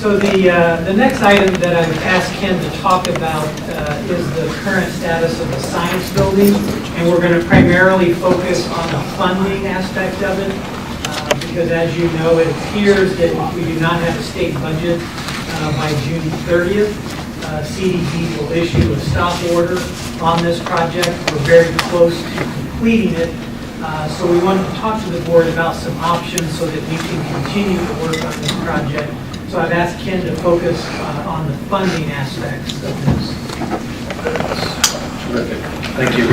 So the next item that I've asked Ken to talk about is the current status of the science building, and we're going to primarily focus on the funding aspect of it, because as you know, it appears that if we do not have a state budget by June 30th, CDB will issue a stop order on this project. We're very close to completing it, so we wanted to talk to the board about some options so that we can continue to work on this project. So I've asked Ken to focus on the funding aspects of this. Terrific. Thank you.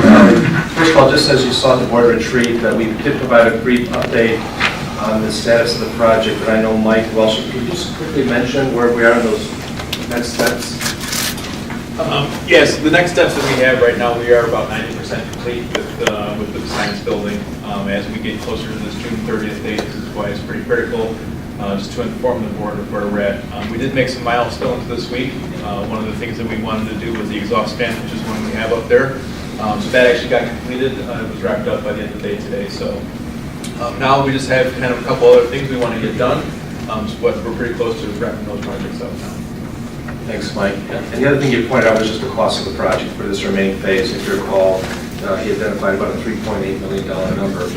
First of all, just as you saw at the board retreat, we did provide a brief update on the status of the project, but I know Mike Welsh, could you just quickly mention where we are in those next steps? Yes, the next steps that we have right now, we are about 90% complete with the science building. As we get closer to this June 30th date, this is why it's pretty critical. Just to inform the board of where we're at. We did make some milestones this week. One of the things that we wanted to do was the exhaust fan, which is one we have up there. So that actually got completed. It was wrapped up by the end of the day today. So now we just have kind of a couple other things we want to get done. But we're pretty close to wrapping those projects up now. Thanks, Mike. And the other thing you pointed out was just the cost of the project for this remaining phase. If you recall, he identified about a $3.8 million number.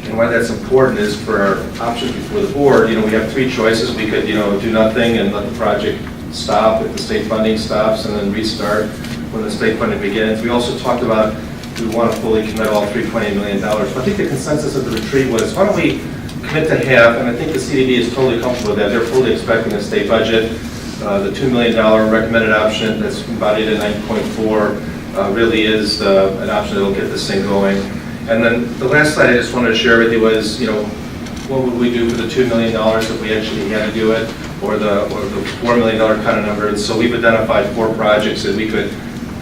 And why that's important is for our options before the board, we have three choices. We could, do nothing and let the project stop if the state funding stops and then restart when the state funding begins. We also talked about we want to fully commit all $3.8 million. But I think the consensus of the retreat was, why don't we commit to half? And I think the CDB is totally comfortable with that. They're fully expecting a state budget. The $2 million recommended option that's embodied in 9.4 really is an option that will get this thing going. And then the last slide I just wanted to share with you was, what would we do for the $2 million if we actually had to do it, or the $4 million kind of number. And so we've identified 4 projects that we could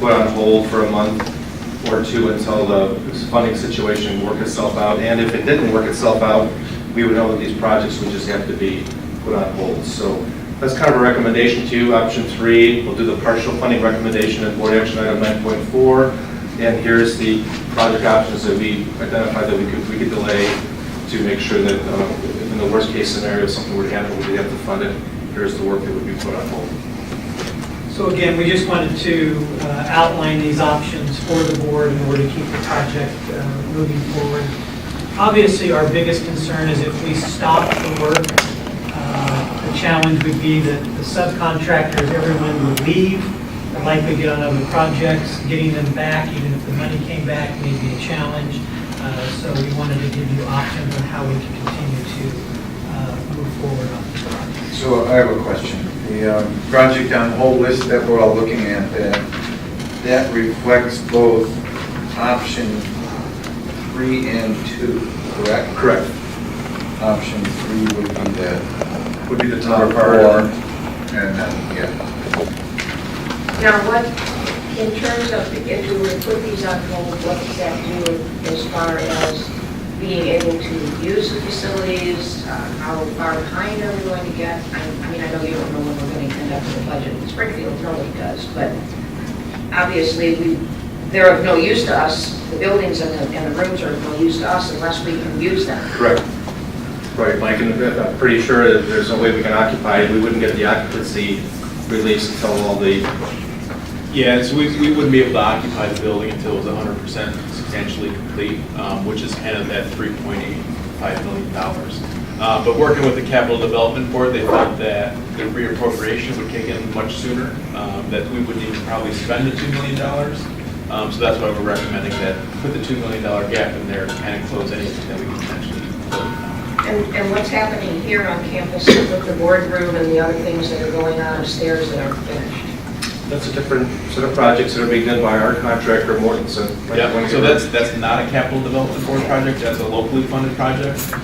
put on hold for a month or two until the funding situation work itself out. And if it didn't work itself out, we would know that these projects would just have to be put on hold. So that's kind of a recommendation to you. Option 3, we'll do the partial funding recommendation in board action item 9.4. And here's the project options that we identified that we could delay to make sure that in the worst case scenario, if something were to happen, we have to fund it. Here's the work that would be put on hold. So again, we just wanted to outline these options for the board in order to keep the project moving forward. Obviously, our biggest concern is if we stop the work, the challenge would be that the subcontractors, everyone would leave. Likely get on other projects, getting them back, even if the money came back, may be a challenge. So we wanted to give you options on how we can continue to move forward on the project. So I have a question. The project on hold list that we're all looking at, that reflects both option 3 and 2, correct? Correct. Option 3 would be the top top part. 4, and then, yeah. Now, what, in terms of, if we were to put these on hold, what does that do as far as being able to use the facilities? How far behind are we going to get? I mean, I know you don't know when we're going to end up with a budget in Springfield, nobody does, but obviously they're of no use to us. The buildings and the rooms are of no use to us unless we can use them. Correct. Right, Mike, and I'm pretty sure that there's no way we can occupy it. We wouldn't get the occupancy release until all the... Yeah, so we wouldn't be able to occupy the building until it was 100% substantially complete, which is kind of that $3.85 million. But working with the Capital Development Board, they felt that the reappropriation would kick in much sooner, that we wouldn't even probably spend the $2 million. So that's why we're recommending that put the $2 million gap in there to kind of close anything that we can potentially close. And what's happening here on campus with the boardroom and the other things that are going on upstairs that aren't finished? That's a different set of projects that are being done by our contractor, Mortensen. Yeah, so that's not a Capital Development Board project, that's a locally funded project. So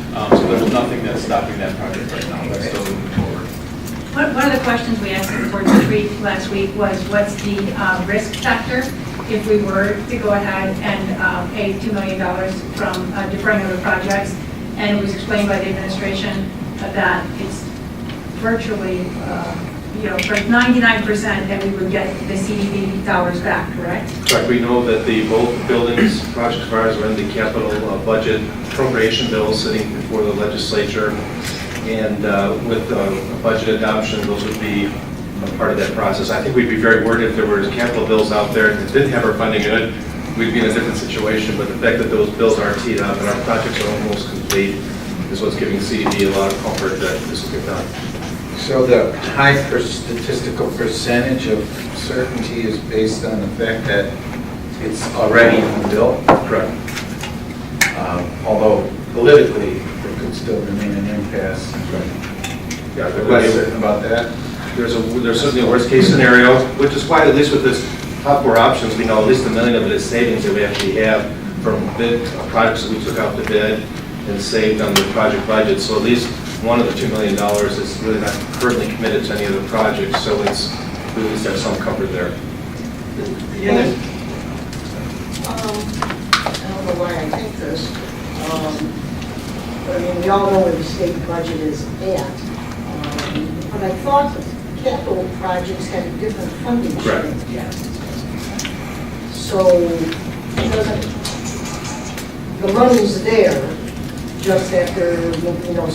there's nothing that's stopping that project right now, that's still moving forward. One of the questions we asked at the board retreat last week was, what's the risk factor if we were to go ahead and pay $2 million from deferring other projects? And it was explained by the administration that it's virtually, for 99% that we would get the CDB dollars back, correct? Correct. We know that both buildings, projects of ours are in the capital budget appropriation bill sitting before the legislature. And with a budget adoption, those would be a part of that process. I think we'd be very worried if there were capital bills out there that didn't have our funding in it. We'd be in a different situation, but the fact that those bills aren't teed up and our projects are almost complete is what's giving CED a lot of comfort that this will get done. So the high statistical percentage of certainty is based on the fact that it's already built? Correct. Although politically, there could still remain an impasse. Yeah, Are you less certain about that? there's certainly a worst-case scenario, which is why at least with this top four options, we know at least $1 million of it is savings that we actually have from bid projects that we took out to bid and saved on the project budget. So at least one of the $2 million is really not currently committed to any of the projects, so it's, we at least have some comfort there. Yeah, I don't know why I think this, but I mean, we all know where the state budget is at. But I thought that capital projects had a different funding Correct. stream. So, the money's there, just that there's,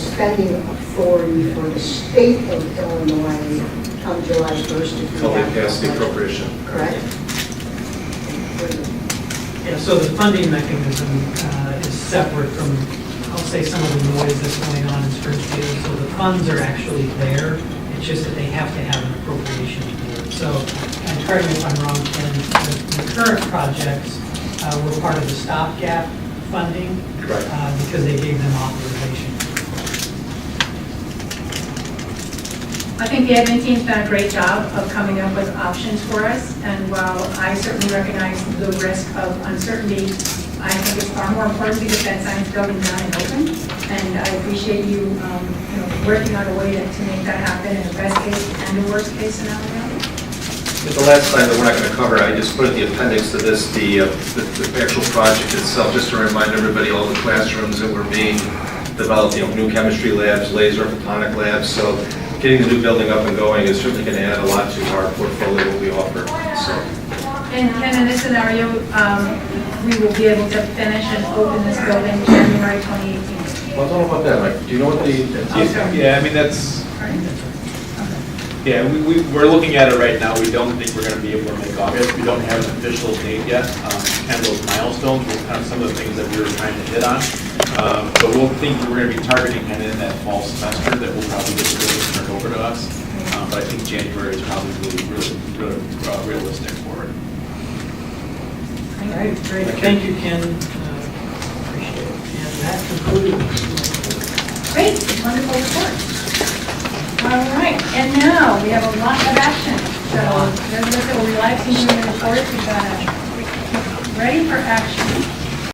spending authority for the state of Illinois come July 1st. Until they pass the appropriation. Correct? yeah, so the funding mechanism is separate from, I'll say, some of the noise that's going on in Springfield. So the funds are actually there, it's just that they have to have an appropriation to do it. So, and correct me if I'm wrong, Ken, the current projects were part of the stopgap funding. Correct. Because they gave them authorization. I think the admin team's done a great job of coming up with options for us, and while I certainly recognize the risk of uncertainty, I think it's far more important to get that science building done and open, and I appreciate you, working on a way to make that happen in a best case and a worst case scenario. The last slide that we're not going to cover, I just put in the appendix to this, the actual project itself, just to remind everybody all the classrooms that were being developed, new chemistry labs, laser photonic labs. So getting the new building up and going is certainly going to add a lot to our portfolio, what we offer. So. And in this scenario, we will be able to finish and open this building January 2018. Well, tell me about that, Mike. Do you know what the? Yeah, I mean, that's, yeah, we're looking at it right now. We don't think we're going to be able to make August. We don't have an official date yet. Kind of those milestones were kind of some of the things that we were trying to hit on. But we'll think we're going to be targeting kind of in that fall semester that we'll probably get the building turned over to us. But I think January is probably really realistic for it. All right, great. Thank you, Ken. Appreciate it. And that concludes. Great, wonderful report. All right, and now we have a lot of action. So those of us that will relax into the report, we've got ready for action.